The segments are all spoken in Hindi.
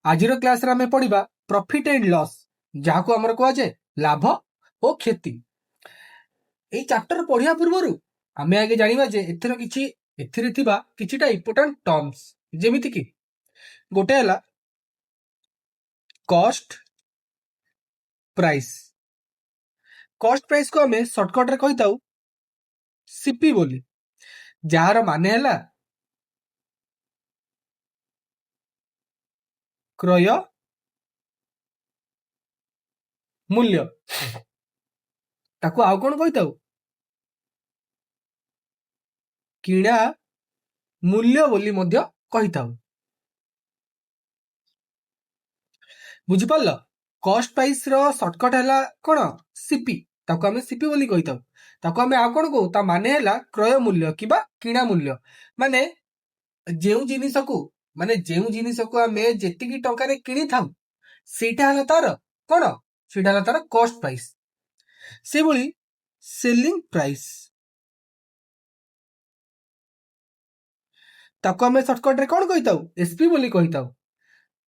आज क्लास रे आमे पढ़िबा प्रॉफिट एंड लॉस जहाको हमर कह जाए लाभ और क्षति। ए चैप्टर पढ़िया पूर्व आमे आगे जानिबा जे एथर किछि एथिरे थिबा किछिटा इंपोर्टेंट टर्म्स जेमिति कि गोटे हला कॉस्ट प्राइस। कॉस्ट प्राइस को हमें शॉर्टकट रे कहिताउ सीपी बोली, जार माने हला क्रय मूल्य। ताको आउ कोन कहिताउ किणा मूल्य बोली मध्य कहिताउ। बुझि पारल? कॉस्ट प्राइस रो शॉर्टकट हला कोन सीपी, ताको हमें सीपी बोली कहिताउ। ताको हमें आउ कोन कहू ता माने हला क्रय मूल्य किबा किणा मूल्य। माने जेउ जिनिस को हमें जेतिकी टंका रे किनी थाउ सेटा हला तार कोन, सेटा हला तार कॉस्ट प्राइस। से बोली सेलिंग प्राइस ताको हमें शॉर्टकट रे कोन कहिताउ एसपी बोली कहिताउ।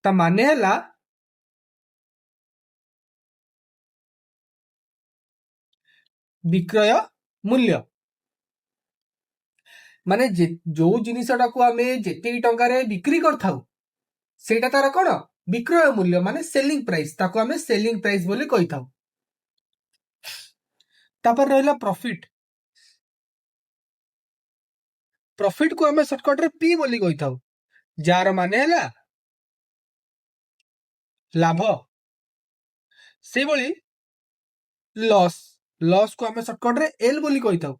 ता माने हला विक्रय मूल्य। माने जो जिनिसटा को हमें जेतिकी टंका रे बिक्री करथाउ सेटा तार कोन विक्रय मूल्य माने सेलिंग प्राइस, ताको हमें सेलिंग प्राइस बोली कहिताउ। तापर रहला प्रॉफिट। प्रॉफिट को हमें शॉर्टकट रे पी बोली कहिताउ, जार माने हला लाभ। से बोली लॉस, लॉस को हमें शॉर्टकट रे एल बोली कहिताउ,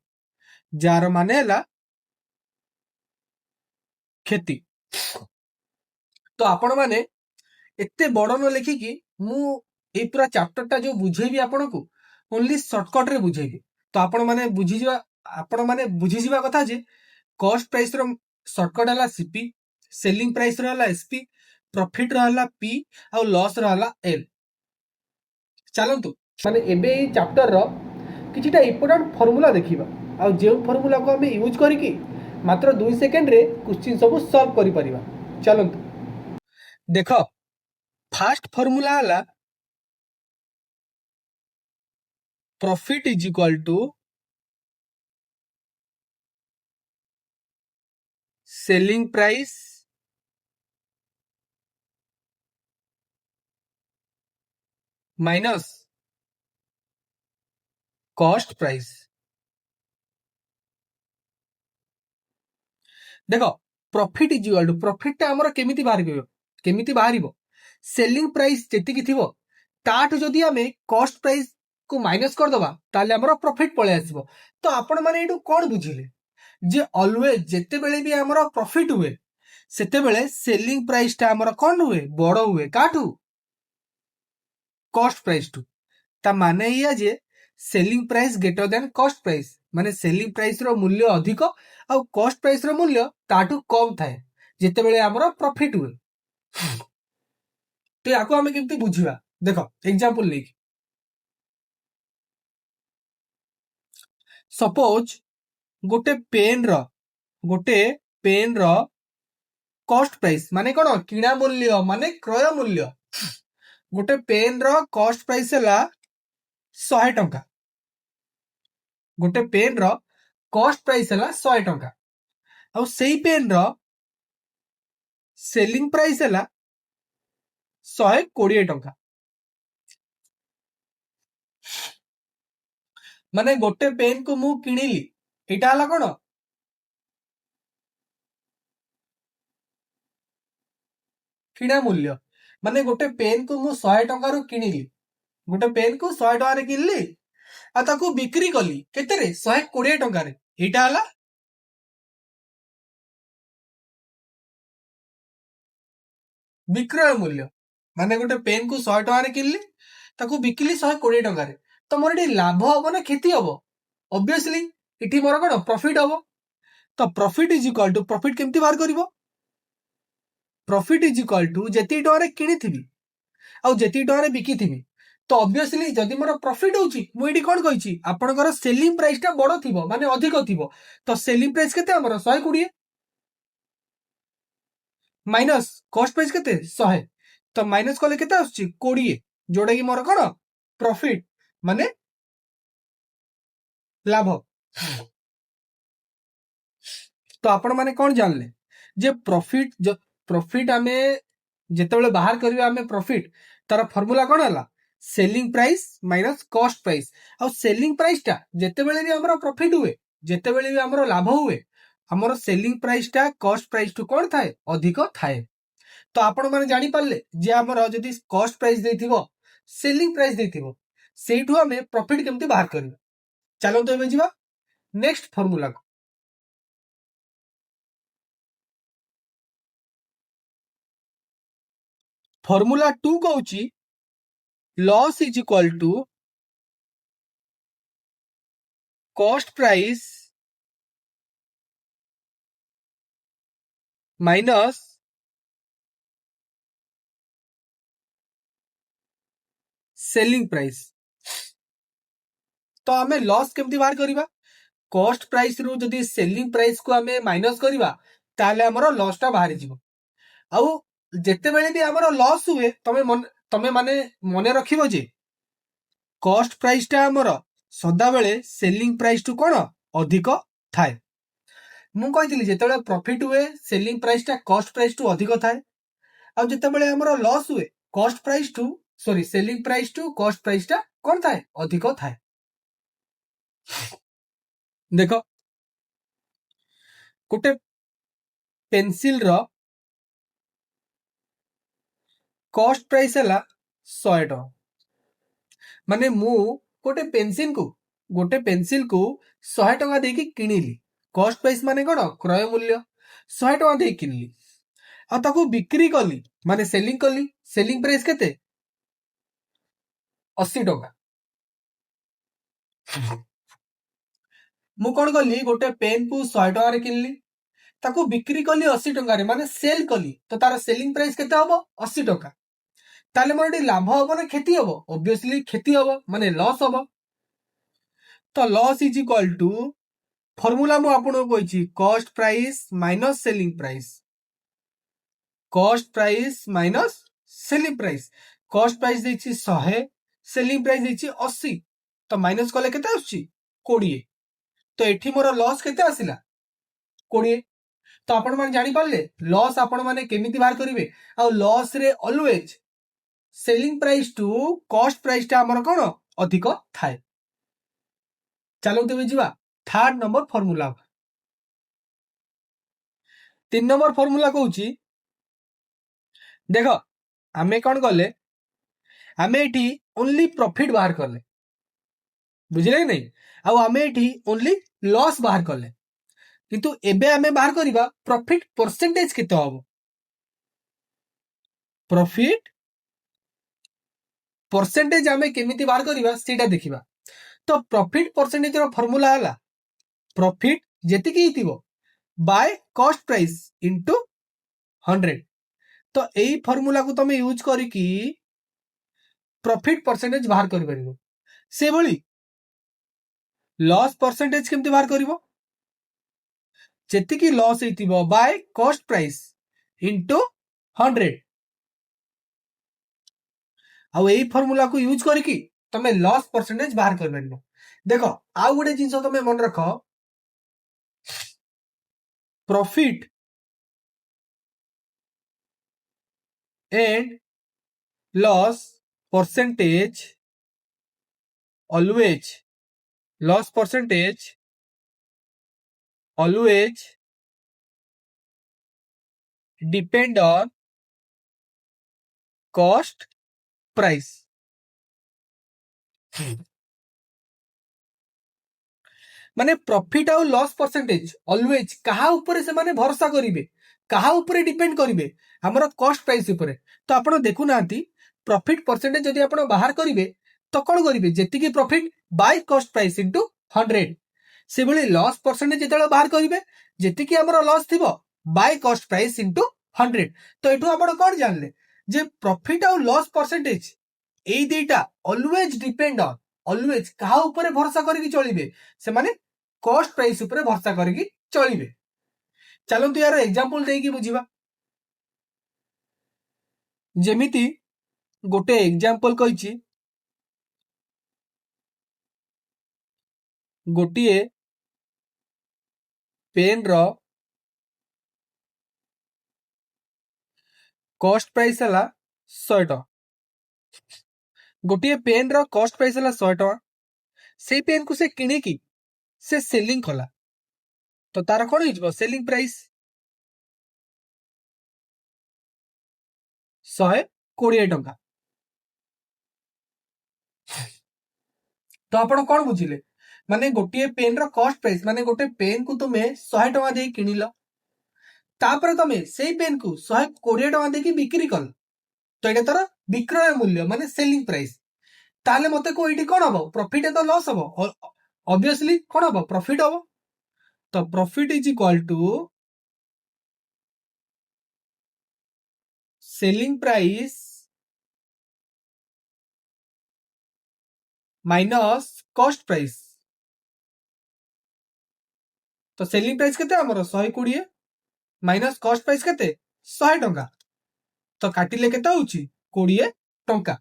जार माने हला क्षति। तो आपण माने एते बड़ न लिखिकी मु ए पूरा चैप्टर टा जो बुझेबी आपण को ओनली शॉर्टकट रे बुझेबी। तो आपण माने बुझी जिबा कथा जे कॉस्ट प्राइस रो शॉर्टकट हला सीपी, सेलिंग प्राइस रो हला एसपी, प्रॉफिट रो हला पी और लॉस रो हला एल। चलंतु माने एबे ए चैप्टर रो किछिटा इंपोर्टेंट फार्मूला देखिबा आ जे फार्मूला को हमें यूज करिकी मात्र 2 सेकंड रे क्वेश्चन सब सॉल्व करि परिबा। चलंतु देखो फर्स्ट फार्मूला हला profit is equal to selling price minus cost price. देखो profit is equal to profit टा हमर केमिति बाहरिबो सेलिंग प्राइस जेतिकी थिबो ताठ जदी हमें कॉस्ट प्राइस को माइनस कर दबा ताले हमर प्रॉफिट पळे आसीबो। तो आपण माने एटू कोन बुझिले जे ऑलवेज जेते बेले भी हमर प्रॉफिट हुए सेते बेले सेलिंग प्राइस टा हमर कोन हुए बड़ हुए काठू कॉस्ट प्राइस टू। ता माने या जे selling price greater than cost price माने सेलिंग प्राइस रो मूल्य अधिक और कॉस्ट प्राइस रो मूल्य ताठू कम थाए जेते बेले हमर प्रॉफिट हुए। तो याको हमें केमती बुझिबा देखो एग्जांपल लेकी सपोज गोटे पेन रो कॉस्ट प्राइस माने कोन किणा मूल्य माने क्रय मूल्य। गोटे पेन रो कॉस्ट प्राइस हला 100 टंका, गोटे पेन रो कॉस्ट प्राइस हला 100 टंका और सेही पेन रो सेलिंग प्राइस हला 120 टंका। माने गोटे पेन को मु किनिली एटा हला कोन किणा मूल्य माने गोटे पेन को मु 100 टंका रो किनिली, गोटे पेन को 100 टंका रे किनली आ ताको बिक्री कली केते रे 120 टंका रे एटा हला विक्रय मूल्य। माने गोटे पेन को 100 टंका रे किनली ताको बिकली 120 टंका रे तो मोर एटी लाभ हबो ना क्षति हबो ऑब्वियसली इटी मोर कोन प्रॉफिट हबो। तो profit is equal to profit केमती बाहर करिवो प्रॉफिट इज इक्वल टू जेती टंका रे किनिथिबी आ जेती टंका रे बिकिथिबी। तो ऑब्वियसली जदी मोर प्रॉफिट होउची मु एटी कोन कहिची आपनकर सेलिंग प्राइस टा बडो थिबो माने अधिक थिबो तो सेलिंग प्राइस केते हमर 120 माइनस कॉस्ट प्राइस केते 100 तो माइनस कले केते आसुची 20 जोडा कि मोर कोन प्रॉफिट माने लाभ। तो आपण माने कोन जानले जे प्रॉफिट आमे जेतेबेले बाहर करिवे आमे प्रॉफिट तार फार्मूला कोन हला selling price minus cost price. आ सेलिंग प्राइस टा जेतेबेले भी हमरो प्रॉफिट हुए जेतेबेले भी हमरो लाभ हुए हमरो सेलिंग प्राइस टा कॉस्ट प्राइस टू कोन थाए अधिक थाए। तो आपण माने जानि पारले जे हमरो जदी कॉस्ट प्राइस देथिबो सेलिंग प्राइस देथिबो सेठू हमें प्रॉफिट केमती बाहर करबे। चलो तो एबे जिबा नेक्स्ट फार्मूला को। फार्मूला 2 कहूची loss is equal to cost price minus selling price. तो हमें लॉस केमती बाहर करिबा कॉस्ट प्राइस रु जदी सेलिंग प्राइस को हमें माइनस करिबा ताले हमरो लॉस टा बाहर जिवो। आउ जेते बेले भी हमरो लॉस हुए तमे माने मने रखिबो जे कॉस्ट प्राइस टा हमरो सदा बेले सेलिंग प्राइस टू कोन अधिक थाए। मु कहितली जेतेबेले प्रॉफिट हुए सेलिंग प्राइस टा कॉस्ट प्राइस टू अधिक थाए आ जेतेबेले हमरो लॉस हुए कॉस्ट प्राइस टू sorry selling price to cost price टा कोन थाए अधिक थाए। देखो गोटे पेंसिल रो कॉस्ट प्राइस है 100 टका माने मु गोटे पेंसिल को 100 टका देकी किनिली कॉस्ट प्राइस माने कोन क्रय मूल्य 100 टका दे किनली आ ताको बिक्री कली माने सेलिंग कली सेलिंग प्राइस केते 80 टका। मु कोन कली गोटे पेन को 100 टका रे किनली ताको बिक्री कली 80 टका रे माने सेल कली तो तार सेलिंग प्राइस केते हबो 80 टका। ताले मोर एटी लाभ हबो ना क्षति हबो ऑब्वियसली क्षति हबो माने लॉस हबो। तो loss is equal to formula मु आपन कोइची cost price minus selling price cost price minus selling price cost price देछि 100 सेलिंग प्राइस देछि 80 तो माइनस कले केते आछि 20 तो एठी मोर लॉस केते आसिला 20। तो आपण माने जानि पारले लॉस आपण माने केमिति बाहर करिवे आ लॉस रे always selling price to cost price टा हमर कोन अधिक थाए। चलो तेबे जिबा third number formula 3 number formula कहूची देखो आमे कोन गले आमे एठी ओनली प्रॉफिट बाहर करले बुझिले नै आ आमे एठी ओनली लॉस बाहर करले किंतु एबे आमे बाहर करिबा प्रॉफिट परसेंटेज केते हबो प्रॉफिट परसेंटेज आमे केमिति बाहर करिबा सेटा देखिबा। तो प्रॉफिट परसेंटेज रो फार्मूला हला प्रॉफिट जेति की हितिबो बाय कॉस्ट प्राइस इनटू 100। तो एई फार्मूला को तमे यूज करी की प्रॉफिट परसेंटेज बाहर करि परिबो से भली लॉस परसेंटेज केमति बाहर करिवो जेति की लॉस हितिबो बाय कॉस्ट प्राइस इनटू 100 आ एई फार्मूला को यूज करी की तमे लॉस परसेंटेज बाहर कर परिबो। देखो आ गुडे जिंस तमे मन रखो profit and loss percentage always loss percentage always depend on cost price। माने प्रॉफिट आउ लॉस परसेंटेज ऑलवेज कहा ऊपर से माने भरोसा करिवे कहा ऊपर डिपेंड करिवे हमरो कॉस्ट प्राइस ऊपर। तो आपण देखु नांती प्रॉफिट परसेंटेज जदी आपण बाहर करिवे तो कोन करिवे जेति की profit by cost price into 100 से बळे लॉस परसेंटेज जेतळे बाहर करिवे जेति की हमरो लॉस थिबो बाय कॉस्ट प्राइस इनटू 100। तो एठू आपण कोन जानले जे प्रॉफिट आउ लॉस परसेंटेज एई देटा ऑलवेज डिपेंड ऑन ऑलवेज कहा ऊपर भरोसा करिकि चलिबे से माने कॉस्ट प्राइस ऊपर भरोसा करिकि चलिबे। चलो तो यार एग्जांपल देकी बुझिबा जेमिति गोटे एग्जांपल कहिछि गोटिए पेन रो कॉस्ट प्राइस है 100 टका। गोटे पेन रो कॉस्ट प्राइस है 100 टका। से पेन को से किणिकी से सेलिंग कला तो तार कौन हो सेलिंग प्राइस 120 टका। तो आपण कौन बुझिले माने गोटे पेन रो कॉस्ट प्राइस माने गोटे पेन को तुम 100 टका दे किनिल तापर तुम से पेन को 120 टका दे बिक्री कल तो ये तार विक्रय मूल्य माने सेलिंग प्राइस ताले मते को एटी कौन हम प्रॉफिट तो लॉस हम ऑब्वियसली कौन हम प्रॉफिट हम तो profit is equal to selling price minus cost price. तो सेलिंग प्राइस केते हमर 120 माइनस कॉस्ट प्राइस केते 100 टका तो काटिले केते होउची 20 टका।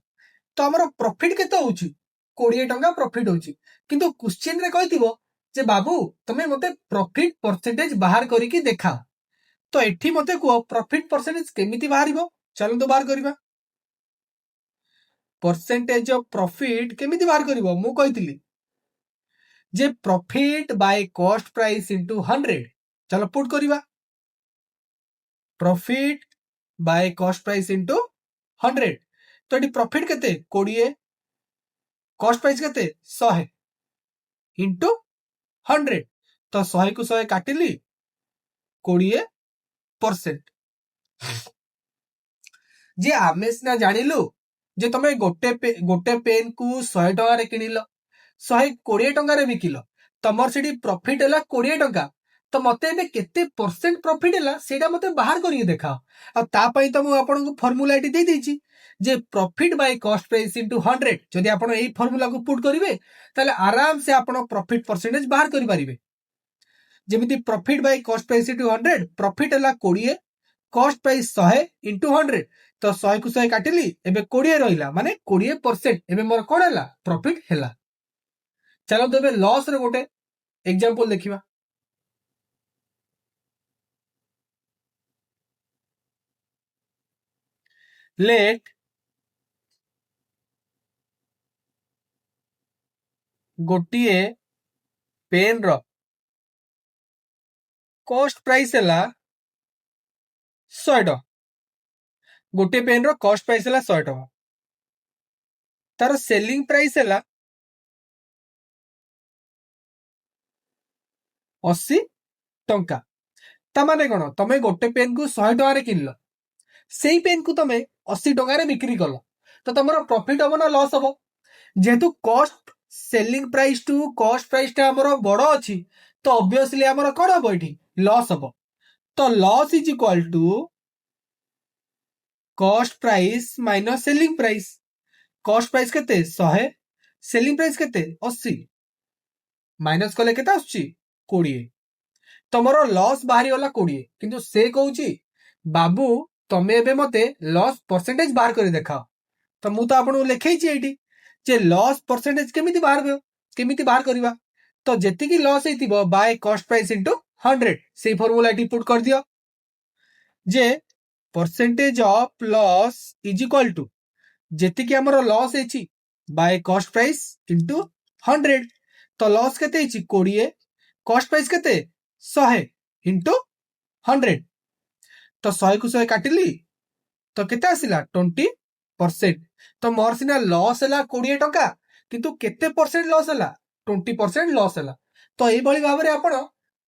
तो हमर प्रॉफिट केते होउची 20 टका प्रॉफिट होउची किंतु क्वेश्चन रे कहतिबो जे बाबू तमे मते प्रॉफिट परसेंटेज बाहर करी की देखाओ तो एठी मते को प्रॉफिट परसेंटेज केमिति बाहरिबो चलो तो बाहर करबा। परसेंटेज ऑफ प्रॉफिट केमिति बाहर करबो मु कहितली जे profit by cost price into 100 चलो पुट करबा profit by cost price into 100 तो एटी प्रॉफिट केते 20 कॉस्ट प्राइस केते 100 इनटू 100 तो 100 को 100 काटिली 20% जे आमे सिना जानिलु जे तमे गोटे पेन को 100 टका रे किनिलो 120 टका रे बिकिलो तमर सेडी प्रॉफिट हला 20 टका तो मते एबे केते परसेंट प्रॉफिट हला सेटा मते बाहर करी देखाओ आ ता पई तो मु आपन को फार्मूला एटी दे देछि जे profit by cost price into 100 जदि आपन एई फार्मूला को पुट करिवे ताले आराम से आपन प्रॉफिट परसेंटेज बाहर करि परिबे। जेमिति profit by cost price into 100 profit हला 20 कॉस्ट प्राइस 100 इनटू 100 तो 100 को 100 काटिली एबे 20 रहिला माने 20% एबे मोर कोन हला प्रॉफिट हला। चलो तो एबे लॉस रे गोटे एग्जांपल देखिबा। लेट गोटिए पेन रो कॉस्ट प्राइस हला 100 टका गोटे पेन रो कॉस्ट प्राइस हला 100 टका तार सेलिंग प्राइस हला 80 टका ता माने कोन तमे गोटे पेन को 100 टका रे किनलो सेई पेन को तमे 80 टका रे बिक्री कलो तो तमरो प्रॉफिट हो ना लॉस हो जेहेतु cost selling price to cost price टा हमरो बड़ अछि तो ऑब्वियसली हमरो कोन हो एठी लॉस हो तो loss is equal to cost price minus selling price cost price केते 100 सेलिंग प्राइस केते 80 माइनस कले केते आछी 20 तमरो लॉस बाहरी वाला 20 किंतु से कहूची बाबू तमे एबे मते लॉस परसेंटेज बाहर कर देखाओ तो मु तो आपन लिखै छी एठी जे लॉस परसेंटेज केमिति बाहर करबा तो जेति की लॉस हेतिबो बाय कॉस्ट प्राइस इनटू 100 से फार्मूला एठी पुट कर दियो जे percentage of loss is equal to जेति की हमरो लॉस हेची बाय कॉस्ट प्राइस इनटू 100 तो लॉस केते हेची 20 कॉस्ट प्राइस केते 100 इनटू 100 तो 100 को 100 काटिली तो केते आसिला 20% तो मोर सिना लॉस हला 20 टका किंतु केते परसेंट लॉस हला 20% लॉस हला तो एई बळी भाबरे आपण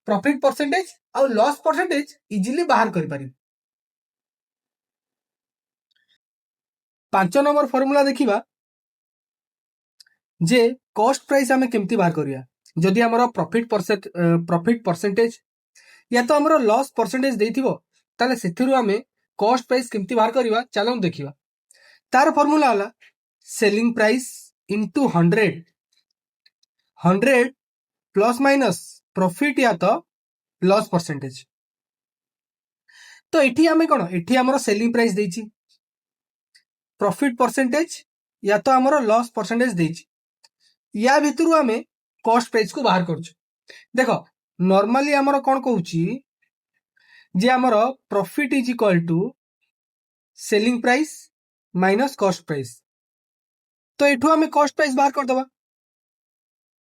प्रॉफिट परसेंटेज आ लॉस परसेंटेज इजीली बाहर करि पारि। 5 नंबर फार्मूला देखिबा जे कॉस्ट प्राइस हमें केमती बाहर करिया जदि हमरो प्रॉफिट परसेंटेज या तो हमरो लॉस परसेंटेज देथिबो ताले सेथिरु हमें कॉस्ट प्राइस केमती बाहर करिवा चलो देखिबा। तार फार्मूला हला selling price into 100 plus minus profit या तो लॉस परसेंटेज तो एठी हमें कोन एठी हमरो सेलिंग प्राइस देछि प्रॉफिट परसेंटेज या तो आमर लॉस परसेंटेज देछि या भितरु आमे कॉस्ट प्राइस को बाहर करछु। देखो नॉर्मली आमर कोन कहूची जे आमर profit is equal to selling price minus cost price. तो एठू आमे कॉस्ट प्राइस बाहर कर दबा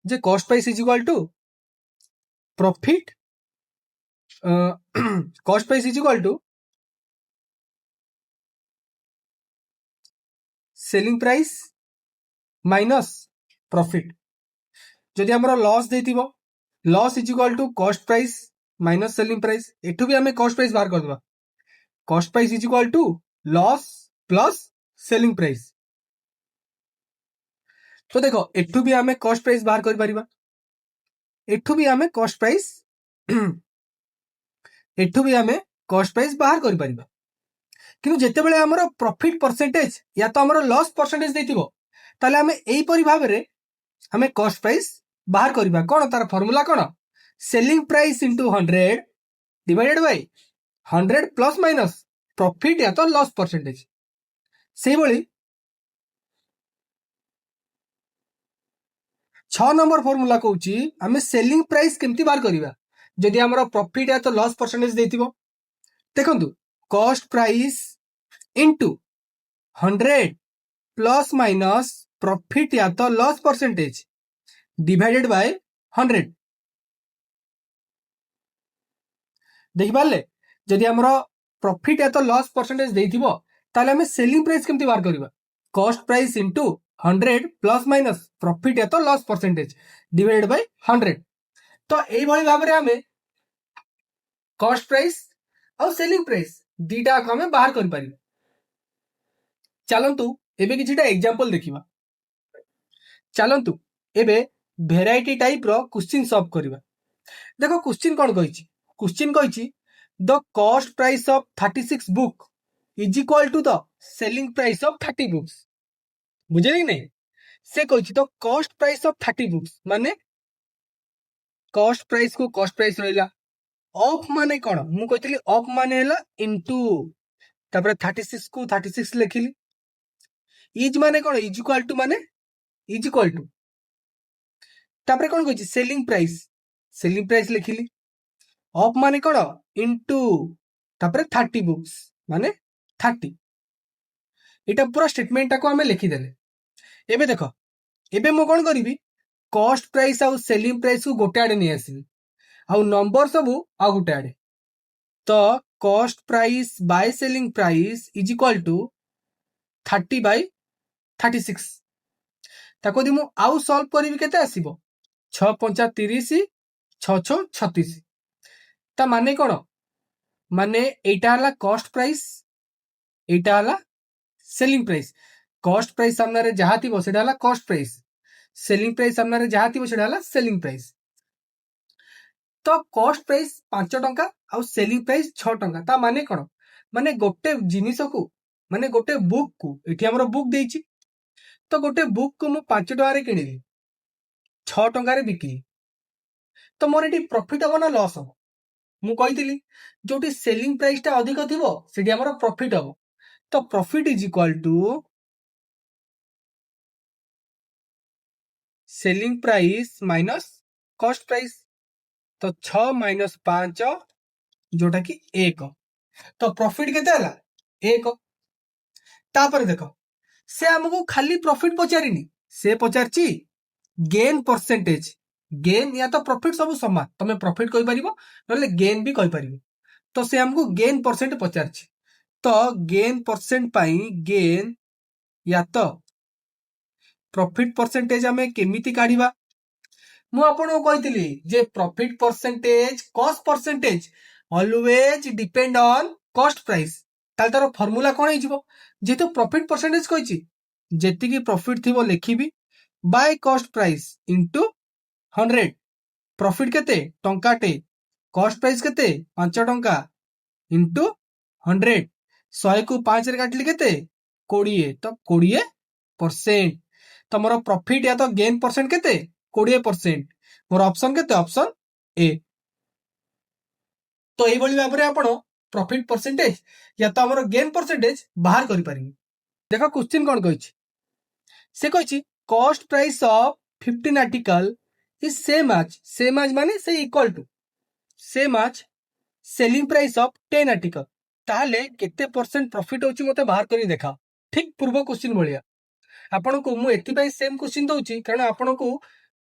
जे cost price is equal to profit cost price is equal to selling price minus profit. जदि हमरो लॉस देथिबो loss is equal to cost price minus selling price. एठू भी हमें कॉस्ट प्राइस बाहर कर दबा cost price is equal to loss plus selling price. तो देखो एठू भी हमें कॉस्ट प्राइस बाहर कर परिबा एठू भी हमें कॉस्ट प्राइस एठू भी हमें कॉस्ट प्राइस बाहर कर परिबा। किंतु जेते बेले हमरो प्रॉफिट परसेंटेज या तो हमरो लॉस परसेंटेज देथिबो ताले हमें एई परि भाबरे हमें कॉस्ट प्राइस बाहर करबा। कोन तार formula cone selling price into 100 divided by 100 plus minus profit या तो लॉस परसेंटेज। सेही बळी 6 नंबर फार्मूला कहूची हमें सेलिंग प्राइस केमती बाहर करबा जदि हमरो प्रॉफिट या तो लॉस परसेंटेज देथिबो। देखंतु cost price into 100 plus minus profit या तो लॉस परसेंटेज डिवाइडेड बाय 100। देखि पाले जदि हमरो प्रॉफिट या तो लॉस परसेंटेज देथिबो ताले हमें सेलिंग प्राइस केमती बाहर करबा cost price into 100 plus minus profit या तो लॉस परसेंटेज डिवाइडेड बाय 100। तो एई भली भाबरे हमें कॉस्ट प्राइस और सेलिंग प्राइस दीटा को हमें बाहर कर पारि। चलंतु एबे किछिटा एग्जांपल देखिबा। चलंतु एबे वेराइटी टाइप रो क्वेश्चन सॉल्व करबा। देखो क्वेश्चन कोन कहिछि क्वेश्चन कहिछि the cost price of 36 book is equal to the selling price of 30 books. बुझे कि नहीं से कहिछि तो कॉस्ट प्राइस ऑफ 30 बुक्स माने कॉस्ट प्राइस को कॉस्ट प्राइस रहला ऑफ माने कोन मु कहितली ऑफ माने हला इनटू तापर 36 को 36 लिखिली इज माने कोन इज इक्वल टू माने इज इक्वल टू तापर कोन कहिछि सेलिंग प्राइस लिखिली ऑफ माने कोन इनटू तापर 30 बुक्स माने 30। एटा पूरा स्टेटमेंट को हमें लिखि देले। एबे देखो एबे मु कोन करिवि कॉस्ट प्राइस और सेलिंग प्राइस को गोटे आडे नै आसीबी आ नंबर सब आ गोटे आडे। तो cost price by selling price is equal to 30 by 36 ताको दि मु आउ सॉल्व करिवि केते आसीबो 6 5 30 6 6 36 ता माने कोन माने एटा हला कॉस्ट प्राइस एटा हला सेलिंग प्राइस। कॉस्ट प्राइस सामने रे जहा थिबो सेटा हला कॉस्ट प्राइस सेलिंग प्राइस सामने रे जहा थिबो सेटा हला सेलिंग प्राइस। तो कॉस्ट प्राइस 5 टंका आ सेलिंग प्राइस 6 टंका ता माने कोन माने गोटे जिनिस को माने गोटे बुक को एठी हमरो बुक देइची तो गोटे बुक को मु 5 टंका रे किनिली 6 टंका रे बिकली तो मोर एठी प्रॉफिट हो ना लॉस हो मु कहितली जोटी सेलिंग प्राइस ता अधिक थिबो सेठी हमरो प्रॉफिट हो। तो profit is equal to selling price minus cost price. तो 6 माइनस 5 जोटा कि 1 तो प्रॉफिट केते हला 1। तापर देखो से हमको खाली प्रॉफिट पचारिनी से पचारची गेन परसेंटेज गेन या तो प्रॉफिट सब समान तमे प्रॉफिट कहि परिबो नले गेन भी कहि परिबो। तो से हमको गेन परसेंट पचारची तो गेन परसेंट पाई गेन या तो प्रॉफिट परसेंटेज हमें केमिति काढिबा मु आपनको कहितली जे profit percentage cost percentage always depend on cost price ताल तार फार्मूला कोन हिजबो जेतो प्रॉफिट परसेंटेज कहिची जेति की प्रॉफिट थिबो लिखिबी by cost price into 100 profit केते टंकाटे कॉस्ट प्राइस केते 5 टंका इनटू 100 100 को 5 रे काटली केते 20 तो 20% तो मोर प्रॉफिट या तो गेन परसेंट केते 20% मोर ऑप्शन केते ऑप्शन ए। तो एई बळी भाबरे आपण प्रॉफिट परसेंटेज या तो हमर गेन परसेंटेज बाहर करि पारिबे। देख क्वेश्चन कौन कही से कही cost price of 15 article is same आज माने से इक्वल टू सेम आज सेलिंग प्राइस ऑफ 10 आर्टिकल ताहले केते परसेंट प्रॉफिट होची मते बाहर करी देखा ठीक पूर्व क्वेश्चन भलिया आपण को मु एथि सेम क्वेश्चन दउची कारण आपण को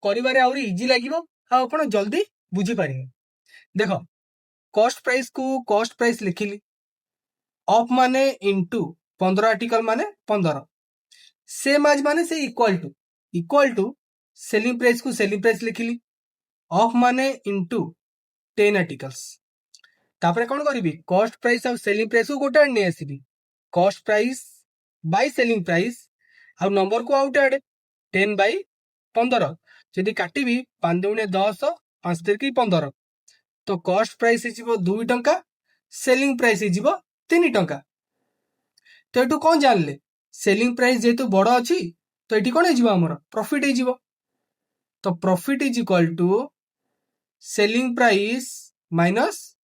करिवारे आउरी इजी लागिवो आ आपण जल्दी बुझी पारिबे देखो कॉस्ट प्राइस लिखिली ऑफ माने इनटू 15 आर्टिकल माने 15 सेम आज माने से इक्वल टू सेलिंग प्राइस लिखिली ऑफ माने इनटू 10 आर्टिकल्स तापर कौन करी कॉस्ट प्राइस और सेलिंग प्राइस को गोटे आड़ नहीं आसबि cost price by selling price आ नंबर को आउट आड़े 10 बाय 15 जदि काटिबी 5 दूने 10 5 3 15 तो कॉस्ट प्राइस हो 2 टंका सेलिंग प्राइस हो 3 टंका तो ये कौन जानले सेलिंग प्राइस जेहेतु बड़ अच्छी तो ये कौन होमर प्रॉफिट हो तो profit is equal to selling price minus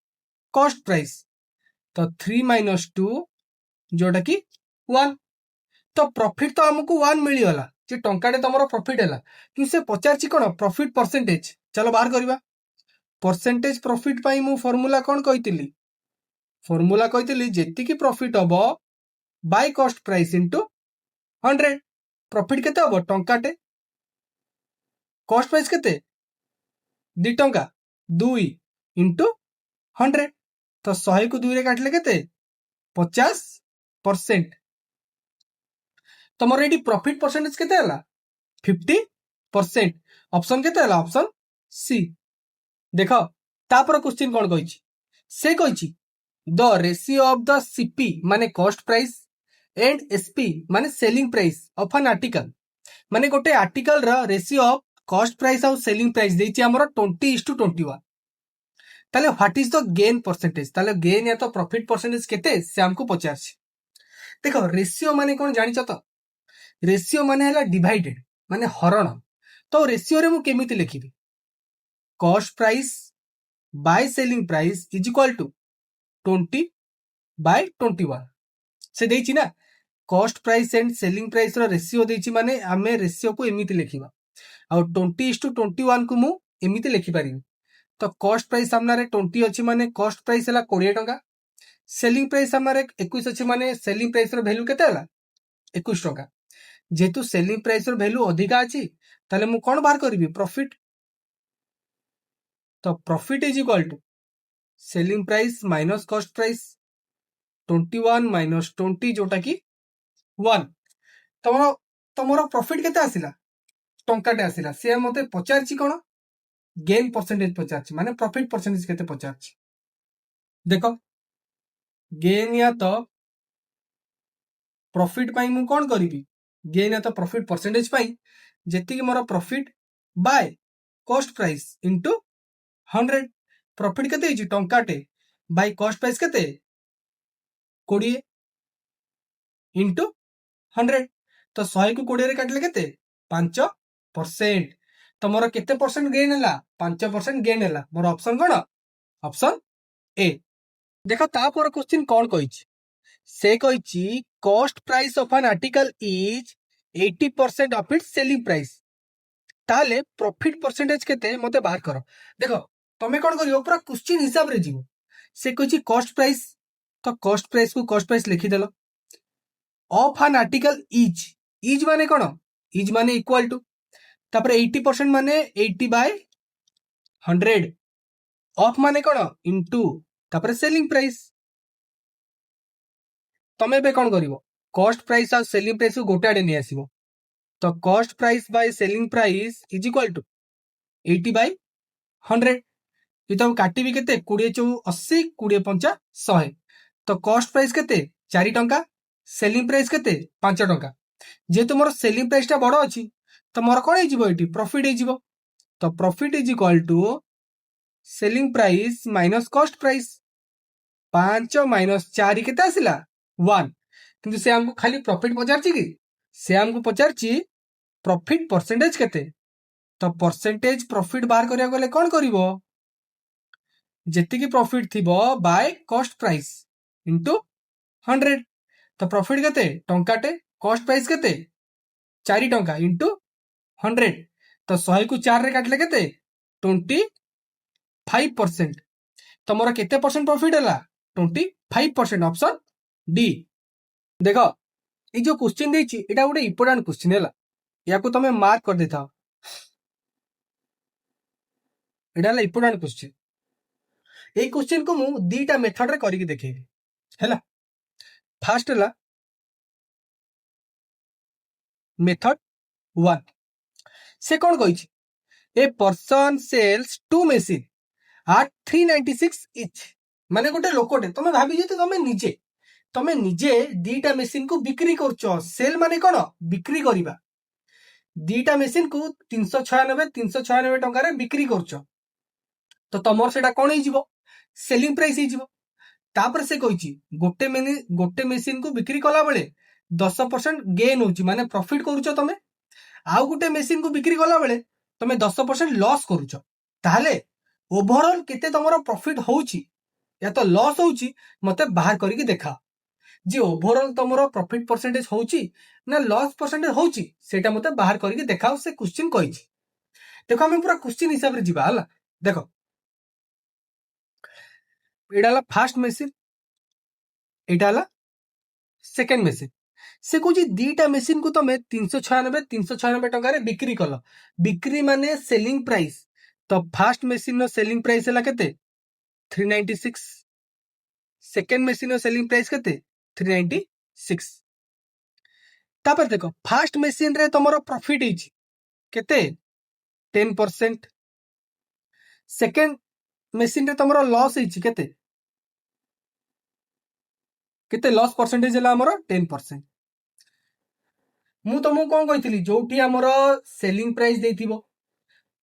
cost price तो 3 माइनस 2 जोटा कि 1 तो प्रॉफिट तो हमको 1 मिलगला जे टंकाटे तुम प्रॉफिट है कि से पचार कौन प्रॉफिट परसेंटेज चलो बाहर करवा परसेंटेज प्रॉफिट पाई मु फॉर्मूला कौन कही फॉर्मूला कही जेतिकी प्रॉफिट हम bye cost price into 100 profit केते हम टंकाटे कॉस्ट प्राइस केते 2 टंका 2 इंटू 100 तो 100 को 2 रे काटले केते 50% तुम ये प्रॉफिट परसेंटेज केते हला 50% ऑप्शन केते हला ऑप्शन सी देखो तापर क्वेश्चन कौन कही से कही the ratio of the CP माने कॉस्ट प्राइस एंड एसपी माने selling price of an article माने गोटे आर्टिकल रा रेशियो ऑफ कॉस्ट प्राइस और सेलिंग प्राइस देछि हमर 20:21 ताले what is the gain percentage ताले गेन या तो प्रॉफिट परसेंटेज केते से हमको पचार देखो रेशियो माने कौन जानिଛ तो रेशियो माने हला डिवाइडेड माने हरण तो रेशियो रे मु केमिति लिखिबी cost price by selling price is equal to 20/21 से देछि ना cost price and selling price रो रेशियो देछि माने आमे रेशियो को एमिति लिखिबा आ 20:21 को मु एमिति लिखि पारिबी तो कॉस्ट प्राइस सामना रे 20 अछि माने कॉस्ट प्राइस हला 20 टंका सेलिंग प्राइस सामना रे 21 अछि माने सेलिंग प्राइस रो वैल्यू केते हला 21 टंका जेतु सेलिंग प्राइस रो वैल्यू अधिका अछि ताले मु कोन बाहर करबी प्रॉफिट तो profit is equal to selling price minus cost price 21 minus 20 जोटा कि 1 तमरो तमरो प्रॉफिट केते आसिला टंकाटे आसिला से मते पचारछि कोन गेन परसेंटेज पचारछि माने प्रॉफिट परसेंटेज केते पचारछि देखो गेन या तो प्रॉफिट पाई मु कोन करिवि गेन या तो प्रॉफिट परसेंटेज पाई जेति कि more profit by cost price into 100 profit केते हिची टंकाटे बाय कॉस्ट प्राइस केते 20 इनटू 100 तो 100 को 20 रे काटले केते 5% तो मोर केते परसेंट गेन हला 5% गेन हला मोर ऑप्शन कोन ऑप्शन ए देखो ता पर क्वेश्चन कोन कहिछि से कहिछि cost price of an article is 80% of its selling price ताले प्रॉफिट परसेंटेज केते मते बाहर करो देखो तमे कोन करियो पूरा क्वेश्चन हिसाब रे जीवो से कहिछि कॉस्ट प्राइस तो कॉस्ट प्राइस को कॉस्ट प्राइस लिखि देलो ऑफ एन आर्टिकल इज माने कोन इज माने इक्वल टू तापर 80% माने 80/100 ऑफ माने कोन इनटू तापर सेलिंग प्राइस तमे बे कोन करिवो कॉस्ट प्राइस और सेलिंग प्राइस को गोटे आडे नै आसीबो तो cost price by selling price is equal to 80/100 ये तो काटिबी केते 20 चौ 80 20 5 100 तो कॉस्ट प्राइस केते 4 टंका सेलिंग प्राइस केते 5 टंका जेतु मोर सेलिंग प्राइस टा बड़ अछि तो मोर कोन हे जिवो एटी प्रॉफिट हे जिवो तो profit is equal to selling price minus cost price 5 minus 4 केते आसिला 1 किंतु से हमको खाली प्रॉफिट पचारछि कि से हमको पचारछि प्रॉफिट परसेंटेज केते तो परसेंटेज प्रॉफिट बाहर करिया गले कोन करिवो जेति की प्रॉफिट थिबो बाय कॉस्ट प्राइस इनटू 100 तो प्रॉफिट केते टंकाटे कॉस्ट प्राइस केते 4 टंका इंटू 100 तो 100 को 4 रे काटले केते 25%। तमरा केते परसेंट प्रॉफिट हला 25%। Option D. देखो ये जो क्वेश्चन देछि एटा गोटे इंपोर्टेंट क्वेश्चन हला, या को तमे मार्क कर देता। एटा हला इंपोर्टेंट क्वेश्चन। ए क्वेश्चन को मु दीटा मेथड रे करिक देखेबी हैला। फर्स्ट हला मेथड 1 से कौन कही a person sells 2 machine at 396 इच। माने गोटे लोकटे तमे भाबी जे तमे निजे दीटा मशीन को बिक्री करछो। सेल माने कोन बिक्री करिबा। दीटा मशीन को 396 टंका रे बिक्री करछो तो तमर सेटा कोन हे जिवो सेलिंग प्राइस हे जिवो। तापर से कहिछि गोटे मशीन को बिक्री कला बेले 10% गेन होछि माने प्रॉफिट करूछो तमे। आउ गोटे मशीन को बिक्री कला बेले तमे 10% लॉस करूछो। ताहले ओवरऑल केते तमरो प्रॉफिट होउछि या तो लॉस होउछि मते बाहर करिक देखा। जे ओवरऑल तमरो प्रॉफिट परसेंटेज होउछि ना लॉस परसेंटेज होउछि सेटा मते बाहर करिक देखाओ से क्वेश्चन कहिछि। देखो हम पूरा क्वेश्चन हिसाब रे जिबा हला। देखो एडा हला फर्स्ट मशीन, एटा हला सेकंड मशीन। से कहूँ दीटा मशीन को तमे 396 टंका रे बिक्री कल। बिक्री माने सेलिंग प्राइस। तो फर्स्ट मशीन नो सेलिंग प्राइस हला केते 396। सेकंड मशीन नो सेलिंग प्राइस केते 396। तापर देखो फर्स्ट मशीन रे तमरो प्रॉफिट हिची केते 10%। सेकंड मशीन रे तमरो लॉस हिची केते लॉस परसेंटेज हला हमरो 10%। मु तुमको कौन कही जोठी आमर सेलिंग प्राइस देथिबो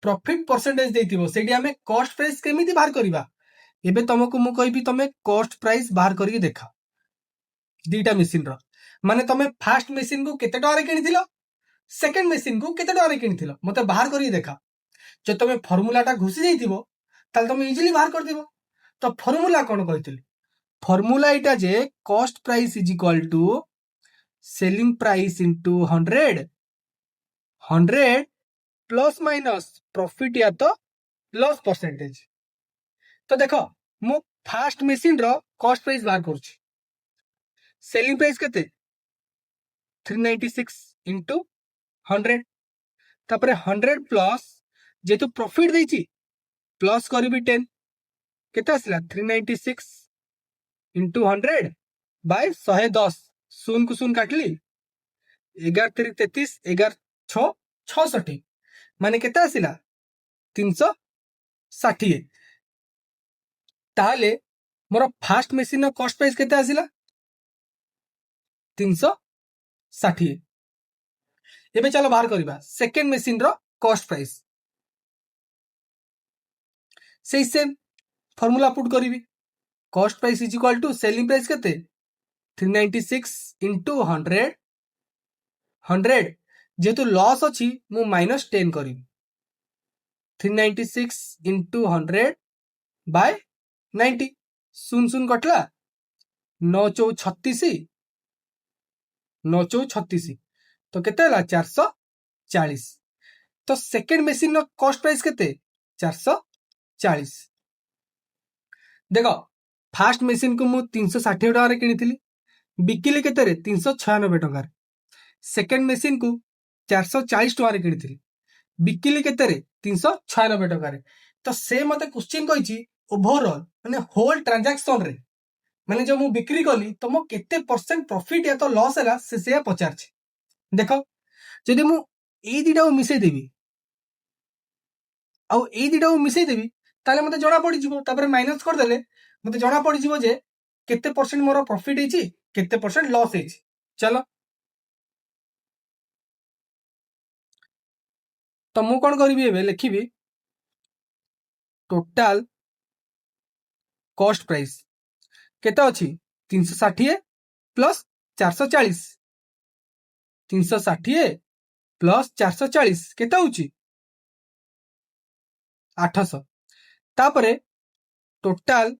प्रॉफिट परसेंटेज देथिबो सेठी हमें कॉस्ट प्राइस केमिति बाहर करिबा। एबे तुमको मु कहबी तमे कॉस्ट प्राइस बाहर करिक देखा दीटा मशीन रो। माने तमे फर्स्ट मशीन को केते टका रे किनिथिलो सेकंड मशीन को केते टका रे किनिथिलो मते बाहर करिक देखा। जे तमे फार्मूला टा घुसी जाइथिबो ताल तमे इजीली बाहर कर दिबो। तो फार्मूला कोन कहिथिली फार्मूला इटा जे cost price is equal to selling price into 100 plus minus profit या तो लॉस परसेंटेज। तो देखो मु फर्स्ट मशीन रो कॉस्ट प्राइस बाहर करूची सेलिंग प्राइस केते 396 इंटू 100 तापर 100 प्लस जेतु प्रॉफिट देची प्लस करिबी 10 केते आसला 396 इंटू 100 बाय 110 शून को शून काटली 11 3 33 11 6 66 माने केते आसिला 360। ताले मोर फर्स्ट मशीन कॉस्ट प्राइस केते आसिला 360। एबे चलो बाहर करिबा सेकंड मशीन रो कॉस्ट प्राइस। सेही सेम फार्मूला पुट करिवि cost price is equal to selling price केते 396 इंटू 100 जेतु लॉस अछि मु माइनस 10 करी 396 इंटू 100 बाय 90 सुन सुन कटला 9 चौ 36 9 चौ 36 तो केते हला 440। तो सेकंड मशीन नो कॉस्ट प्राइस केते 440। देखो फर्स्ट मशीन को मु 360 टका रे किनिथिली बिकिली केते रे 396 टका रे। सेकंड मशीन को 440 टका रे किनिथिली बिकिली केते रे 396 टका रे। तो से मते क्वेश्चन कहिची ओवरऑल माने होल ट्रांजैक्शन रे माने जो मु बिक्री कली तो मो केते परसेंट प्रॉफिट या तो लॉस हला से पचारछि। देखो जदि मु ए दिटा मिसै देबी आ ए दिटा मिसै देबी ताले मते जणा पड़ी जिवो तापर माइनस कर देले मते जणा पड़ी जिवो जे केते परसेंट मोर प्रॉफिट हेची केते परसेंट लॉस हेची। चलो तो मु कोन करबी एबे लिखिबी टोटल कॉस्ट प्राइस केते अछि 360 प्लस 440 360 प्लस 440 केते होची 800 तापरे टोटल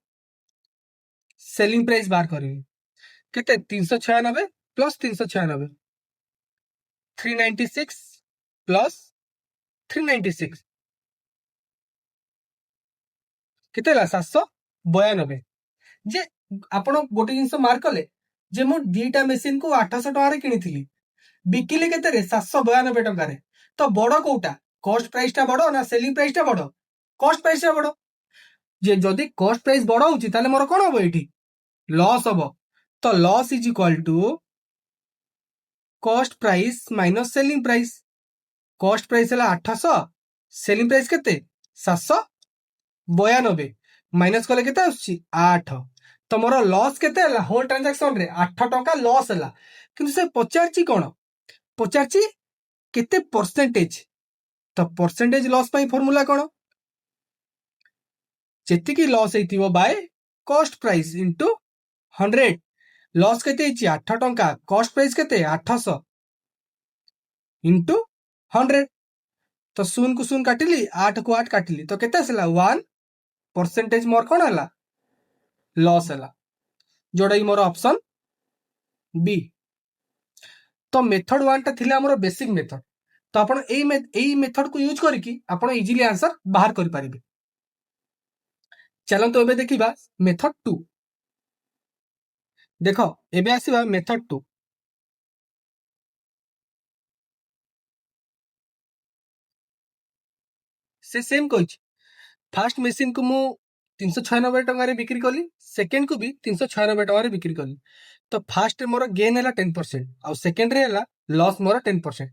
सेलिंग प्राइस बार करबी केते 396 प्लस 396 396 प्लस 396 केते 792 जे आपण गोटे जिनस मार्क कले जे मु दीटा मेसीन को 800 टका किनी बिकिले केते 792 टका तो बड़ कोटा कॉस्ट प्राइस टा बड़ ना सेलिंग प्राइस टा बड़ कॉस्ट प्राइस टा बड़ जे जदि कॉस्ट प्राइस बड़ होची ताले मोर कोन हो एठी लॉस हबो तो loss is equal to cost price minus selling price cost price है 800 सेलिंग प्राइस केते 792 माइनस कले केते आछी 8 तो मोर लॉस केते हला होल ट्रांजैक्शन रे 8 टका लॉस हला किंतु से पचारची कोन पचारची केते परसेंटेज तो परसेंटेज लॉस पई फार्मूला कोन जेति की लॉस हेतिबो by cost price into 100 loss केते हेची 8 टका कॉस्ट प्राइस केते 800 इनटू 100 तो 0 को 0 काटिली 8 को 8 काटिली तो केते आसला 1% मोर कोन हला लॉस हला जोड़ा मोर ऑप्शन बी तो मेथड 1 टा थिले हमर बेसिक मेथड तो आपण एई मेथड को यूज करके आपण इजीली आंसर बाहर कर पारिबे चलो तो एबे देखिबा मेथड 2 देखो एबे आसीबा मेथड 2 से सेम कहछि फर्स्ट मशीन को मु 396 टका रे बिक्री कली सेकंड को भी 396 टका रे बिक्री कली तो फर्स्ट मोर गेन है 10% और सेकंड रे है लॉस मोर 10%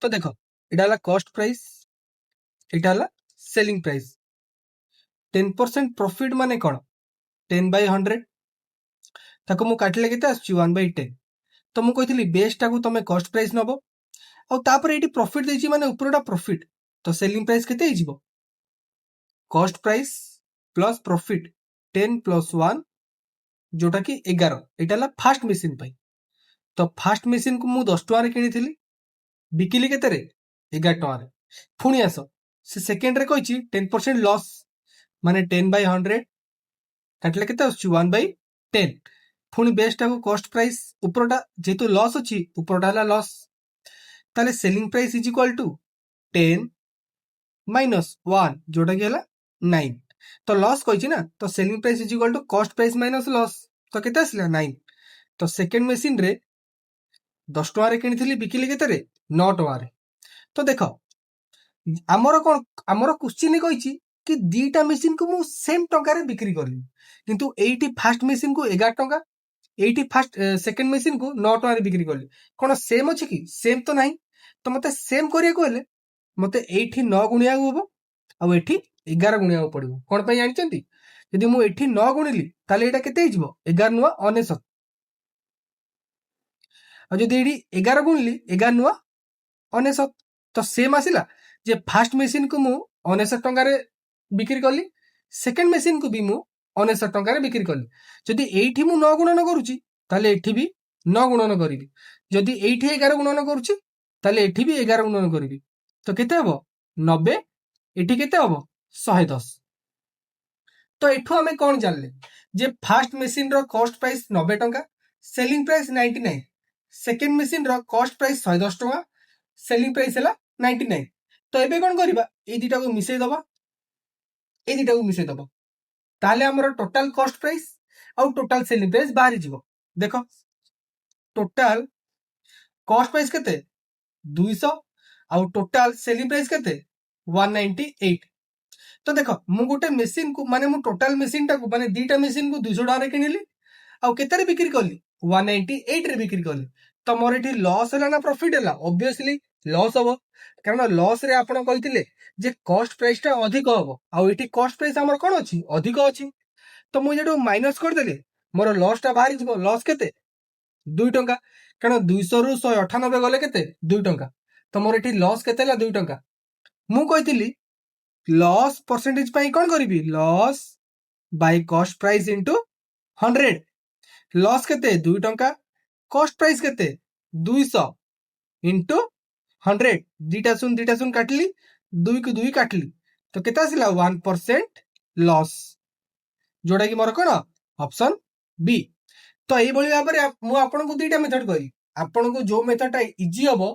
तो देखो इटा है कॉस्ट प्राइस इटा है सेलिंग प्राइस 10% प्रॉफिट माने कौन 10/100 ताको मु काटले केते आछी 1/10 तो मु कहितली बेस टाको तमे कॉस्ट प्राइस नबो और तापर एटी प्रॉफिट देछि माने ऊपरटा प्रॉफिट तो सेलिंग प्राइस केते हिजिबो cost price plus profit 10 plus 1 जोटा कि 11 एटा ला फर्स्ट मशीन पाई तो फर्स्ट मशीन को मु 10 टका रे किनी थिली बिकिली केते रे 11 टका रे पुनी आसो से सेकंड रे कहिछि 10% लॉस माने 10/100 काटले केते आछी 1/10 पुनी बेस टाको कॉस्ट प्राइस ऊपरटा जेतु लॉस अछि ऊपरटा ला लॉस ताले selling price is equal to 10 minus 1 जोटा कि हला 9 तो लॉस कहिछि ना तो selling price is equal to cost price minus loss तो केते आसला 9 तो सेकंड मशीन रे 10 टका रे किनिथिली बिकिली केते रे 9 टका रे तो देखो हमर कोन हमर क्वेश्चन कहिछि कि दीटा मशीन को मु सेम टका रे बिक्री करली किंतु एठी फर्स्ट मशीन को 11 टका एठी फर्स्ट सेकंड मशीन को 9 टका रे बिक्री करली कोन सेम अछि कि सेम तो नाही तो मते सेम करिया कहले मते एठी 9 गुणिया होबो आ एठी 11 गुणिया पड़िबो कोन पई जानिचंती यदि मु एठी 9 गुणिली ताले एटा केते हिजबो 11 नुआ 99 आ जदि एठी 11 गुणिली 11 नुआ 99 तो सेम आसिला जे फर्स्ट मशीन को मु 99 टका रे बिक्री करली सेकंड मशीन को भी मु 99 टका रे बिक्री करली जदि एठी मु 9 गुणन करूची ताले एठी भी 9 गुणन करिवि जदि एठी 11 गुणन करूची ताले एठी भी 11 गुणन करिवि तो केते हबो 90 एठी केते हबो 110 तो एठो हमें कोन जानले जे फर्स्ट मशीन रो कॉस्ट प्राइस 90 टका सेलिंग प्राइस 99 सेकंड मशीन रो कॉस्ट प्राइस 110 टका सेलिंग प्राइस हला 99 तो एबे कोन करबा ए दिटा को मिसै दबा ए दिटा को मिसै दबा ताले हमर टोटल कॉस्ट प्राइस और टोटल सेलिंग प्राइस बाहरी जीवो देखो टोटल कॉस्ट प्राइस केते 200 और टोटल सेलिंग प्राइस केते 198 तो देखो मु गोटे मशीन को माने मु टोटल मशीन टा को माने दीटा मशीन को 200 टका रे किनिली आ केते रे बिक्री करली 198 रे बिक्री करली तो मोर एठी लॉस हला ना प्रॉफिट हला ऑब्वियसली लॉस हबो कारण लॉस रे आपण कहितिले जे कॉस्ट प्राइस टा अधिक हबो आ एठी कॉस्ट प्राइस हमर कोन अछि अधिक अछि तो मु जेडो माइनस कर देले मोर लॉस टा बाहरी जबो लॉस केते 2 टका कारण 200 रु 198 गले केते 2 टका तो मोर एठी लॉस केते हला 2 टका मु कहितिली लॉस परसेंटेज पाई कोन करिवि loss by cost price into 100 loss केते 2 टका कॉस्ट प्राइस केते 200 इनटू 100 दीटा सुन काटली 2 को 2 काटली तो केते आसिला 1% लॉस जोड़ा कि मोर कोन ऑप्शन बी तो एई बळी भाबरे मु आपन को दीटा मेथड करी आपन को जो मेथड टा इजी हबो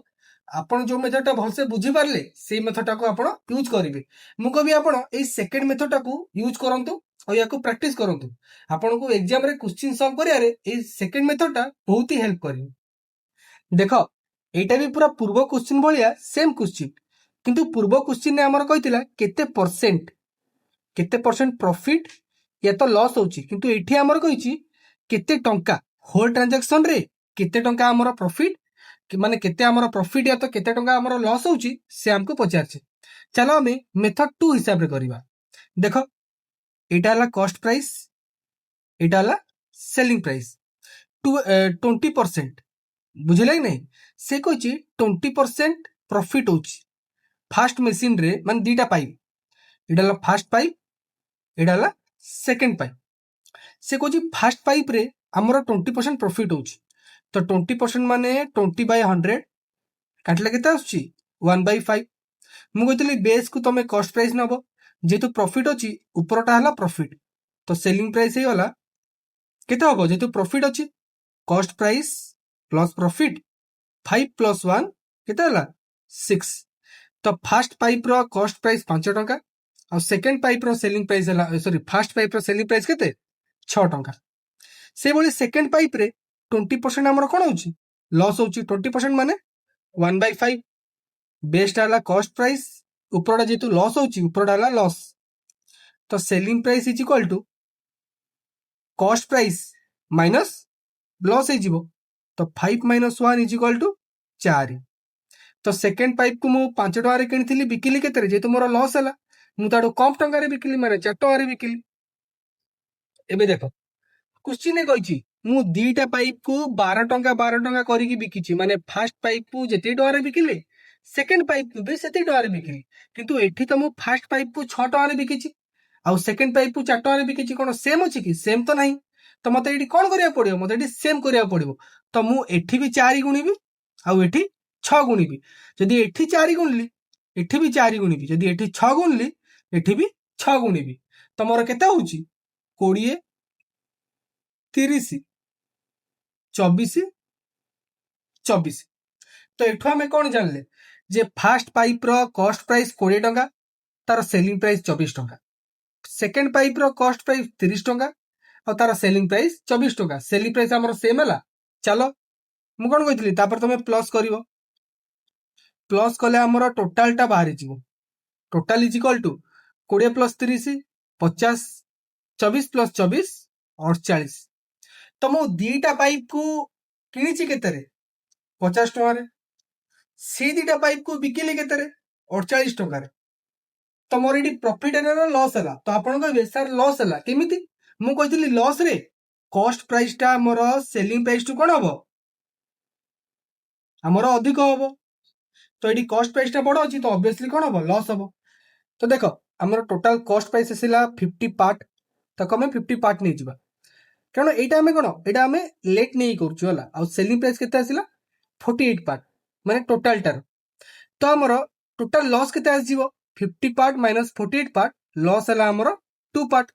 आपण जो मेथडटा भलसे बुझी पारले सेई मेथडटा को आपण यूज करिवे मु कहबी आपण एई सेकंड मेथडटा को यूज करंतु और या को प्रैक्टिस करंतु आपण को एग्जाम रे क्वेश्चन सॉल्व करिया रे एई सेकंड मेथडटा बहुत ही हेल्प करिवे देखो एटा भी पूरा पूर्व क्वेश्चन भलिया सेम क्वेश्चन किंतु पूर्व क्वेश्चन ने हमर कहितला केते परसेंट प्रॉफिट या तो लॉस होची किंतु एठी हमर कहिची केते टंका होल ट्रांजैक्शन रे केते टंका हमर प्रॉफिट कि माने केते हमर प्रॉफिट या तो केते टंका हमर लॉस होची से हमको पचारछे चलो हमें मेथड 2 हिसाब रे करबा देखो एटा हला कॉस्ट प्राइस एटा हला सेलिंग प्राइस 20% बुझिले कि नहीं से कहिची 20% प्रॉफिट होची फास्ट मशीन रे माने दीटा पाइप एटा हला फास्ट पाइप एटा हला सेकंड पाइप से कहिची फास्ट पाइप रे हमर 20% प्रॉफिट होची तो 20% माने 20/100 काटले केते आछी 1/5 मु कहतली बेस को तमे कॉस्ट प्राइस नबो जेतु प्रॉफिट अछि ऊपरटा हला प्रॉफिट तो सेलिंग प्राइस हे वाला केते होबो जेतु प्रॉफिट अछि कॉस्ट प्राइस प्लस प्रॉफिट 5 + 1 केते हला 6 तो फास्ट पाइप रो कॉस्ट प्राइस 5 टंका और सेकंड पाइप रो सेलिंग प्राइस हला सॉरी फास्ट पाइप रो सेलिंग प्राइस केते 6 टंका से बोली सेकंड पाइप रे 20% हमर कोन होची लॉस होची 20% माने 1/5 बेस्ट हला कॉस्ट प्राइस ऊपरटा जेतु लॉस होची ऊपरटा हला लॉस तो selling price is equal to cost price minus loss हो तो 5 - 1 इज इक्वल टू 4 तो सेकंड पाइप को मु 5 टका रे किनिथिली बिकिली केते रे जेतु मोर लॉस हला मु ताडो कम टंका रे बिकिली माने 4 टका रे बिकिली एबे देखो क्वेश्चन ने कहिची मु दीटा पाइप को 12 टंका करिकी बिकिची माने फर्स्ट पाइप को जेते टका रे बिकिले सेकंड पाइप को भी सेते टका रे बिकिली किंतु एठी तो मु फर्स्ट पाइप को 6 टका रे बिकिची आ सेकंड पाइप को 4 टका रे बिकिची कोन सेम अछि कि सेम तो नहीं तो मते एठी कोन करिया पड़ियो मते एठी सेम करिया पड़ियो तो मु एठी भी 4 गुणीबी आ एठी 6 गुणीबी जदी एठी 4 गुणली एठी भी 4 गुणीबी जदी एठी 6 गुणली एठी भी 6 गुणीबी तो मोर केते होची 20 30 24 24 तो एठो हमें कौन जानले जे फास्ट पाइप रो कॉस्ट प्राइस 20 टंका तार सेलिंग प्राइस 24 टंका सेकंड पाइप रो कॉस्ट प्राइस 30 टंका और तार सेलिंग प्राइस 24 टंका सेलिंग प्राइस हमर सेम हला चलो मु कोन कहितली तापर तमे प्लस करिवो प्लस कले हमर टोटल टा बाहरी जीवो टोटल इज इक्वल टू 20 + 30 50 24 + 24 48 तो मु दीटा पाइप को किनिची केते रे 50 टका रे सी दीटा पाइप को बिकिले केते रे 48 टका रे तो मोर एडी प्रॉफिट एना लॉस हला तो आपन कहबे सर लॉस हला केमिति मु कहितली लॉस रे कॉस्ट प्राइस टा मोर सेलिंग प्राइस टू कोन हबो हमर अधिक हबो तो एडी कॉस्ट प्राइस टा बडो अछि तो ऑब्वियसली कोन हबो लॉस हबो तो देखो हमर टोटल कॉस्ट प्राइस आसिला 50 पार्ट तो कमे 50 पार्ट नै जिबा कारण एटा हमें कोन एटा हमें लेट नै करछु हला आ सेलिंग प्राइस केते आसिला 48 पार्ट माने टोटल टर तो हमर टोटल लॉस केते आसीबो 50 पार्ट माइनस 48 पार्ट लॉस हला हमर 2 पार्ट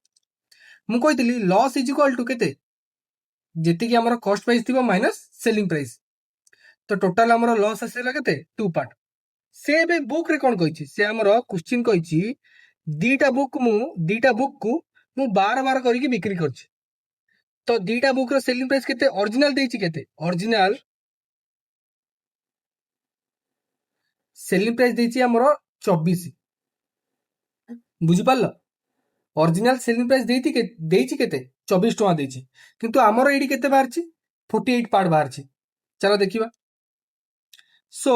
मु कहितली लॉस इज इक्वल टू केते जेति कि हमर कॉस्ट प्राइस थिबो माइनस सेलिंग प्राइस तो टोटल हमर लॉस आसीला केते 2 पार्ट से बे बुक रे कोन कहिछि से हमर क्वेश्चन कहिछि दीटा बुक को मु बार बार करिके बिक्री करछि तो दीटा बुक रो सेलिंग प्राइस केते ओरिजिनल देछि केते ओरिजिनल सेलिंग प्राइस देछि हमरो 24 बुझि पारलो ओरिजिनल सेलिंग प्राइस देछि केते 24 टका देछि किंतु हमरो एडी केते बाहरछि 48 पार्ट बाहरछि चलो देखिबा सो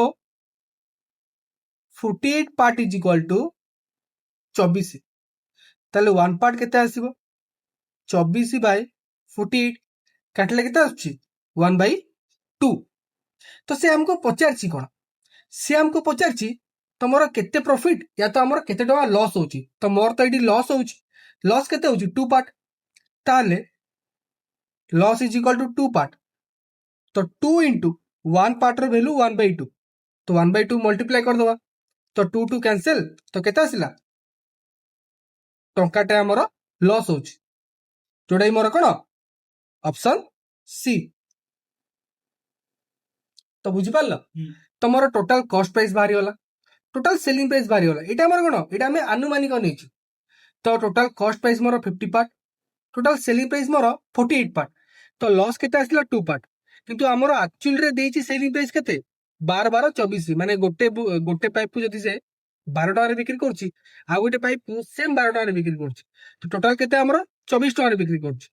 48 पार्ट इज इक्वल टू 24 ताले 1 पार्ट केते आसीबो 24/48 काटले केते आछी 1/2 तो से हमको पचारछि कोन से हमको पचारछि तमरो केते प्रॉफिट या तो हमर केते टका लॉस होची तो मोर तो एडी लॉस होची लॉस केते होची 2 पार्ट ताले loss is equal to 2 part तो 2 * 1 पार्ट रो वैल्यू 1/2 तो 1/2 मल्टीप्लाई कर दवा तो 2 2 कैंसिल तो केते आसिला टंकाटे हमर लॉस होची जोडाई मोर कोन ऑप्शन सी तो बुझी पारल तो मोर टोटल कॉस्ट प्राइस बाहरी गला टोटल सेलिंग प्राइस बाहरी गला एटा हमर कोन एटा हमें अनुमानिक नेछि तो total cost price more 50 part total selling price मोर 48 पार्ट तो लॉस केते आसला 2 पार्ट किंतु हमर एक्चुअल रे देछि सेलिंग प्राइस केते 12 12 24 माने गोटे पाइप को जदि से 12 टका रे बिक्री करछि आ गोटे पाइप को सेम 12 टका रे बिक्री करछि तो टोटल केते हमर 24 टका रे बिक्री करछि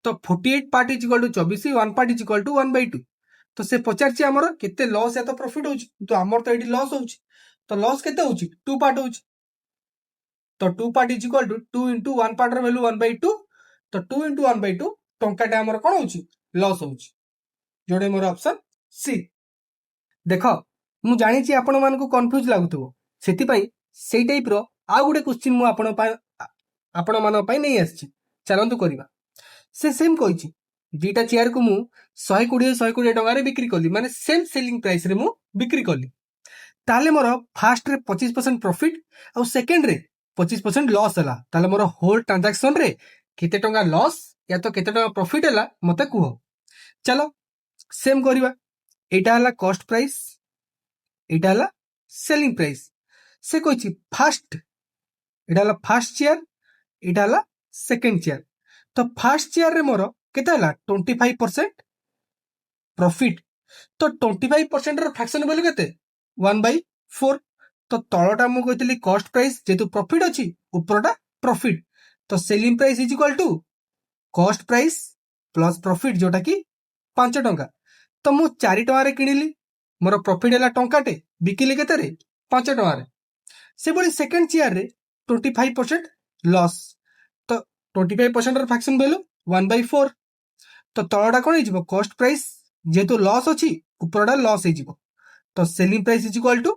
तो 48 part is equal to 24 1 part is equal to 1/2 तो से पचारछि हमर केते लॉस या तो प्रॉफिट होछि तो हमर तो एठी लॉस होछि तो लॉस केते होछि 2 पार्ट होछि तो 2 part is equal to 2 into 1 part रो वैल्यू 1/2 तो 2 into 1/2 टंकाटा हमर कोन होछि लॉस होछि जोडे मोर ऑप्शन सी देखो मु जानि छी आपण मान को कंफ्यूज लागुथबो सेति पई सेई टाइप रो आ गुडे क्वेश्चन मु आपण मान पई नै आछि चलंतु करिवा से सेम कहिछि दीटा चेयर को मु 120 टका रे बिक्री कली माने सेम सेलिंग प्राइस रे मु बिक्री कली ताले मोर फर्स्ट रे 25% प्रॉफिट और सेकंड रे 25% लॉस हला ताले मोर होल ट्रांजैक्शन रे केते टका लॉस या तो केते टका प्रॉफिट हला मते कुहो चलो सेम करिवा एटा हला कॉस्ट प्राइस एटा हला सेलिंग प्राइस से कहिछि फर्स्ट एटा हला फर्स्ट चेयर एटा हला सेकंड चेयर तो फर्स्ट चेयर रे मोर केते हला 25% प्रॉफिट तो 25% रो फ्रैक्शन वैल्यू केते 1/4 तो तळटा मु कहितली कॉस्ट प्राइस जेतु प्रॉफिट अछि ऊपरटा प्रॉफिट तो selling price is equal to cost price plus profit जोटा कि 5 टंका तो मु 4 टका रे किनिली मोर प्रॉफिट हला टंकाटे बिकिली केते रे 5 टका रे से बळी सेकंड चेयर रे 25% लॉस तो 25% रो फ्रैक्शन वैल्यू 1/4 तो तळटा कोन हिजबो कॉस्ट प्राइस जेतु लॉस अछि ऊपरटा लॉस हिजबो तो selling price is equal to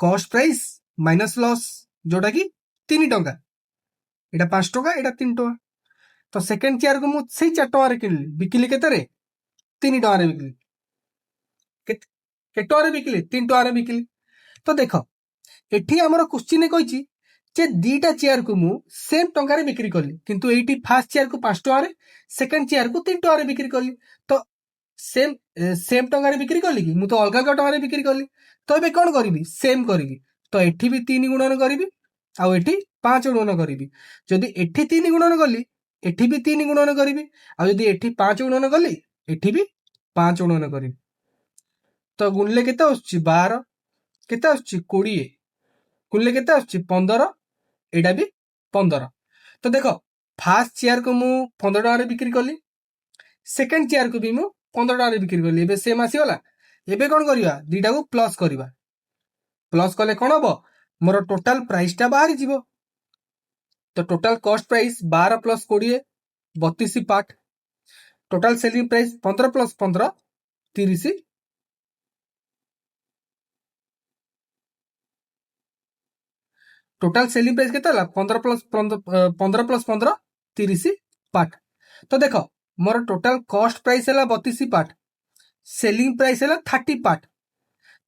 cost price minus loss जोटा कि 3 टंका एटा 5 टंका एटा 3 टंका तो सेकंड चेयर को मु सेई 4 टंका रे किनली बिकिली केते रे 3 टंका रे बिकिली के टंका रे बिकिली 3 टंका रे बिकिली तो देखो एठी हमर क्वेश्चन ने कहिछि जे दीटा चेयर को मु सेम टंका रे बिक्री करली किंतु एठी फर्स्ट चेयर को 5 टंका रे सेकंड चेयर को 3 टंका रे बिक्री करली तो सेम टंका रे बिक्री करली कि मु तो अलग अलग टंका रे बिक्री करली तो एबे कोन करबी सेम करबी तो एठी भी 3 गुणन करबी आ एठी 5 गुणन करबी जदी एठी 3 गुणन करली एठी भी 3 गुणन करबी आ जदी एठी 5 गुणन करली एठी भी 5 गुणन करबी तो गुणले केते आछी 12 केते आछी 20 गुणले केते आछी 15 एटा भी 15 तो देखो फर्स्ट चेयर को मु 15 टका रे बिक्री करली सेकंड चेयर को भी मु 15 टका रे बिक्री करली एबे सेम आसी गला एबे कोन करिवा दीटा को प्लस करिवा प्लस कले कोन हबो मोर टोटल प्राइस टा बाहर जीवो तो total cost price 12 plus 20 32 part total selling price 15 plus 15 30 total selling price केते हला 15 प्लस 15 30 पार्ट तो देखो मोर टोटल कॉस्ट प्राइस हला 32 पार्ट सेलिंग प्राइस हला 30 पार्ट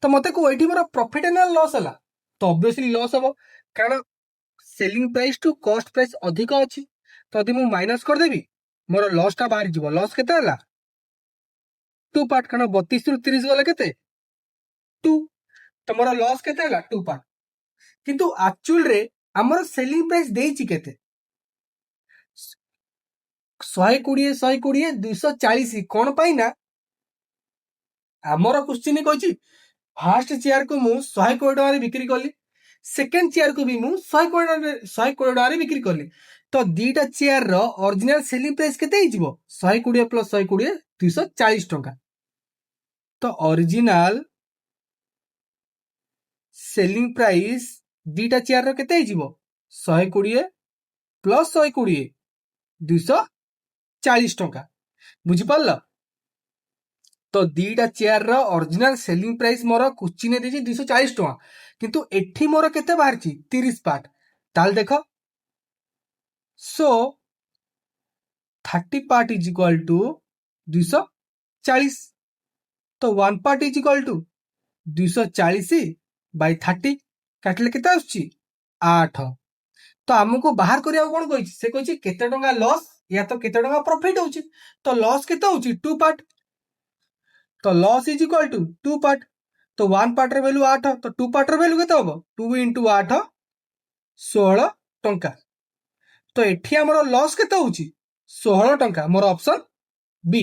तो मते को एठी मोर प्रॉफिट ना लॉस हला तो ऑब्वियसली लॉस हबो कारण selling price to cost price अधिक अछि तो यदि मु माइनस कर देबी मोर लॉस टा बाहर जीवो लॉस केते हला 2 पार्ट कारण 32 रु 30 गले केते 2 तो मोर लॉस केते हला 2 पार्ट किंतु एक्चुअल रे हमर सेलिंग प्राइस देछि केते 120 120 240 कोन पाई ना हमर क्वेश्चन कहछि फर्स्ट चेयर को मु 100 कोटी टका रे बिक्री करली सेकंड चेयर को भी मु 100 कोटी टका रे बिक्री करली तो दीटा चेयर रो ओरिजिनल सेलिंग प्राइस केते हिजबो 120 प्लस 120 240 टका तो ओरिजिनल सेलिंग प्राइस दीटा चेयर रो केते हिजबो 120 प्लस 120 240 टका बुझी पारल तो दीटा चेयर रो ओरिजिनल सेलिंग प्राइस मोर क्वेश्चन देछि 240 टका किंतु एठी मोर केते बाहरछि 30 पार्ट ताल देखो so 30 part is equal to 240 तो 1 part is equal to 240 by 30 काटले केते आछी 8 तो हमको बाहर करिया कोन कहिछि से कहिछि केते टका लॉस या तो केते टका प्रॉफिट होछि तो लॉस केते होछि 2 पार्ट तो loss is equal to 2 part. तो 1 पार्ट रे वैल्यू 8 तो 2 पार्ट रे वैल्यू केते हबो 2 इंटू 8 16 टंका। तो एठी हमरो लॉस केते होउची 16 टंका। मोर ऑप्शन बी।